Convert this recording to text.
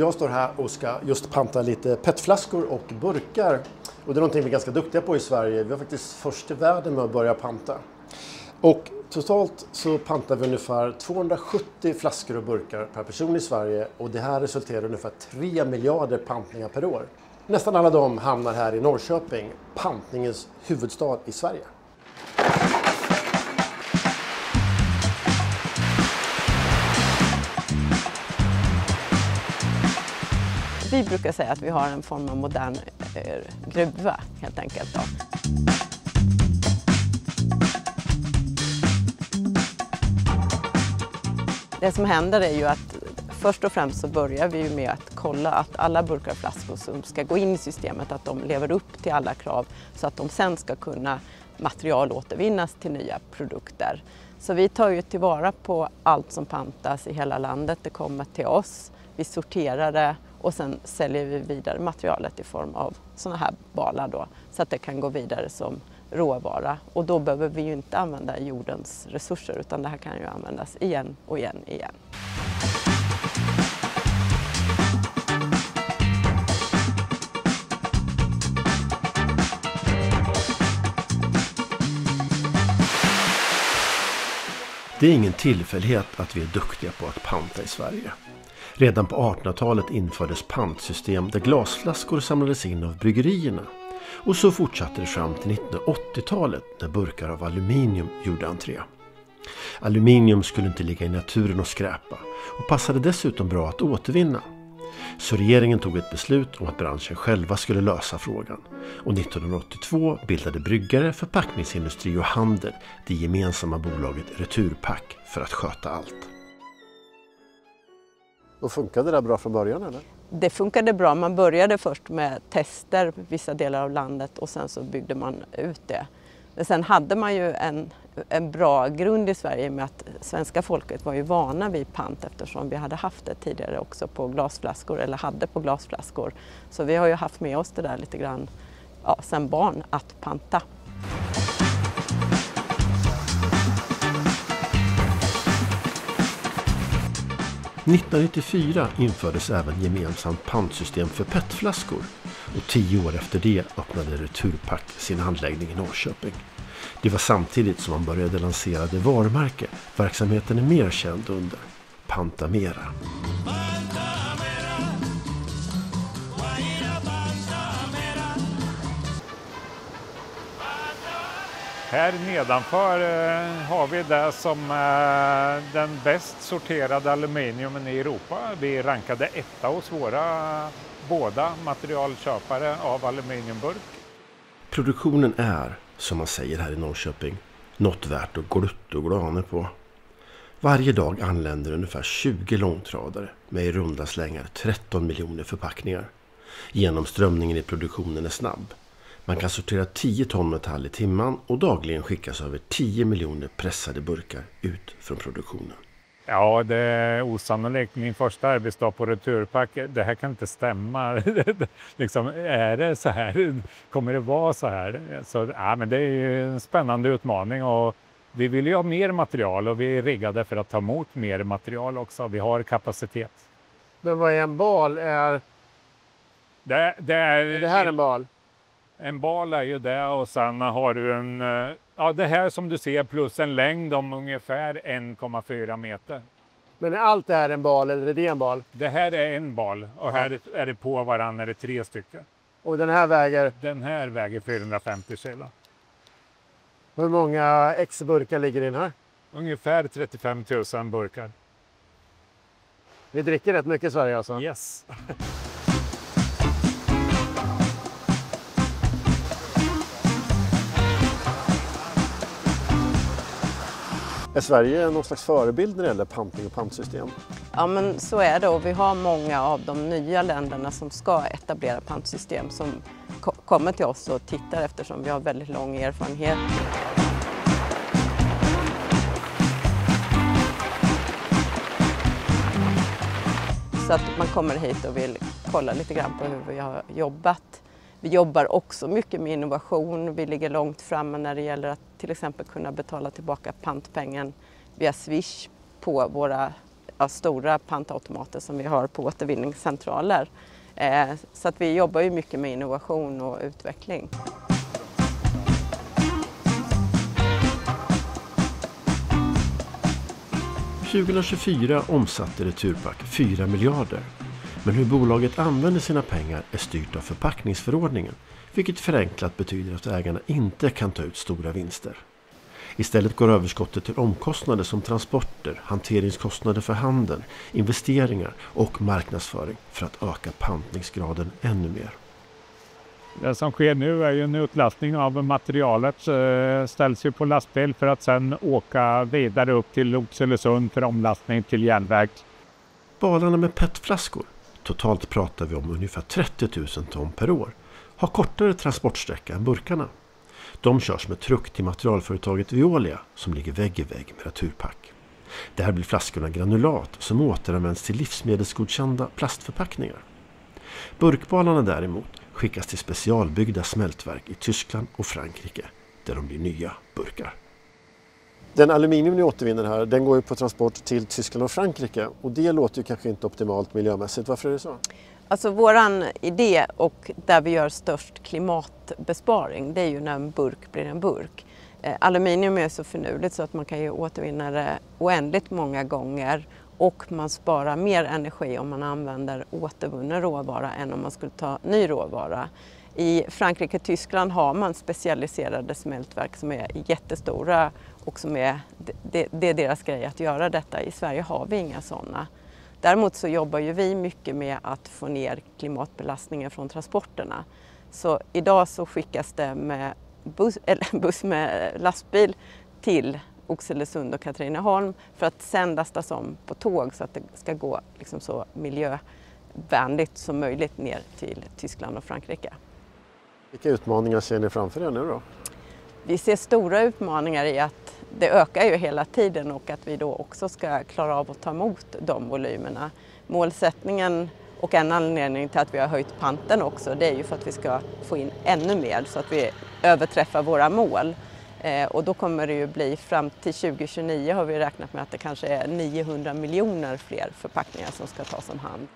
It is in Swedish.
Jag står här och ska just panta lite petflaskor och burkar. Och det är någonting vi är ganska duktiga på i Sverige. Vi var faktiskt först i världen med att börja panta. Och totalt så pantar vi ungefär 270 flaskor och burkar per person i Sverige. Och det här resulterar i ungefär 3 miljarder pantningar per år. Nästan alla de hamnar här i Norrköping, pantningens huvudstad i Sverige. Vi brukar säga att vi har en form av modern gruva helt enkelt. Då. Det som händer är ju att först och främst så börjar vi ju med att kolla att alla burkar och flaskor som ska gå in i systemet, att de lever upp till alla krav så att de sen ska kunna materialåtervinnas till nya produkter. Så vi tar ju tillvara på allt som pantas i hela landet. Det kommer till oss, vi sorterar det och sen säljer vi vidare materialet i form av sådana här balar då, så att det kan gå vidare som råvara. Och då behöver vi ju inte använda jordens resurser, utan det här kan ju användas igen och igen. Det är ingen tillfällighet att vi är duktiga på att panta i Sverige. Redan på 1800-talet infördes pantsystem där glasflaskor samlades in av bryggerierna. Och så fortsatte det fram till 1980-talet när burkar av aluminium gjorde entré. Aluminium skulle inte ligga i naturen och skräpa och passade dessutom bra att återvinna. Så regeringen tog ett beslut om att branschen själva skulle lösa frågan. Och 1982 bildade bryggare, förpackningsindustri och handel det gemensamma bolaget Returpack för att sköta allt. Och funkade det bra från början eller? Det funkade bra. Man började först med tester i vissa delar av landet och sen så byggde man ut det. Men sen hade man ju en bra grund i Sverige med att svenska folket var ju vana vid pant eftersom vi hade haft det tidigare också på glasflaskor eller hade på glasflaskor. Så vi har ju haft med oss det där lite grann sen barn att panta. –1994 infördes även gemensamt pantsystem för petflaskor och 10 år efter det öppnade Returpack sin anläggning i Norrköping. Det var samtidigt som man började lansera det varumärke verksamheten är mer känd under, Pantamera. Här nedanför har vi det som den bäst sorterade aluminiumen i Europa. Vi rankade 1 hos våra båda materialköpare av aluminiumburk. Produktionen är, som man säger här i Norrköping, något värt att glutta och glana på. Varje dag anländer ungefär 20 långtradare med i runda slängar 13 miljoner förpackningar. Genomströmningen i produktionen är snabb. Man kan sortera 10 ton metall i timmen och dagligen skickas över 10 miljoner pressade burkar ut från produktionen. Ja, det är osannolikt. Min första arbetsdag på Returpack, det här kan inte stämma. Liksom, är det så här? Kommer det vara så här? Så, men det är ju en spännande utmaning och vi vill ju ha mer material och vi är riggade för att ta emot mer material också. Vi har kapacitet. Men vad är en bal? Är det här en bal? En bal är ju det och sen har du det här som du ser plus en längd om ungefär 1,4 meter. Men är allt det här en bal eller är det en bal? Det här är en bal och här är det på varandra är det 3 stycken. Och den här väger? Den här väger 450 kilo. Hur många burkar ligger i den här? Ungefär 35 000 burkar. Vi dricker rätt mycket i Sverige alltså? Yes. Är Sverige någon slags förebild när det gäller pantning och pantsystem? Ja, men så är det och vi har många av de nya länderna som ska etablera pantsystem som kommer till oss och tittar eftersom vi har väldigt lång erfarenhet. Så att man kommer hit och vill kolla lite grann på hur vi har jobbat. Vi jobbar också mycket med innovation. Vi ligger långt framme när det gäller att till exempel kunna betala tillbaka pantpengen via Swish på våra stora pantautomater som vi har på återvinningscentraler. Så att vi jobbar ju mycket med innovation och utveckling. År 2024 omsatte Returpack 4 miljarder. Men hur bolaget använder sina pengar är styrt av förpackningsförordningen, vilket förenklat betyder att ägarna inte kan ta ut stora vinster. Istället går överskottet till omkostnader som transporter, hanteringskostnader för handeln, investeringar och marknadsföring för att öka pantningsgraden ännu mer. Det som sker nu är ju en utlastning av materialet, ställs ju på lastbil för att sedan åka vidare upp till Oxelösund för omlastning till järnväg. Balarna med PET-flaskor, totalt pratar vi om ungefär 30 000 ton per år, har kortare transportsträcka än burkarna. De körs med truck till materialföretaget Veolia som ligger vägg i vägg med Returpack. Där blir flaskorna granulat som återanvänds till livsmedelsgodkända plastförpackningar. Burkbalarna däremot skickas till specialbyggda smältverk i Tyskland och Frankrike där de blir nya burkar. Den aluminium ni återvinner här, den går ju på transport till Tyskland och Frankrike och det låter ju kanske inte optimalt miljömässigt. Varför är det så? Alltså våran idé och där vi gör störst klimatbesparing, det är ju när en burk blir en burk. Aluminium är så förnuligt så att man kan ju återvinna det oändligt många gånger och man sparar mer energi om man använder återvunnen råvara än om man skulle ta ny råvara. I Frankrike och Tyskland har man specialiserade smältverk som är jättestora och som det är deras grej att göra detta. I Sverige har vi inga sådana. Däremot så jobbar ju vi mycket med att få ner klimatbelastningen från transporterna. Så idag så skickas det med buss med lastbil till Oxelösund och Katrineholm för att sen lastas om på tåg så att det ska gå liksom så miljövänligt som möjligt ner till Tyskland och Frankrike. Vilka utmaningar ser ni framför er nu då? Vi ser stora utmaningar i att det ökar ju hela tiden och att vi då också ska klara av att ta emot de volymerna. Målsättningen och en anledning till att vi har höjt panten också, det är ju för att vi ska få in ännu mer så att vi överträffar våra mål. Och då kommer det ju bli fram till 2029 har vi räknat med att det kanske är 900 miljoner fler förpackningar som ska tas om hand.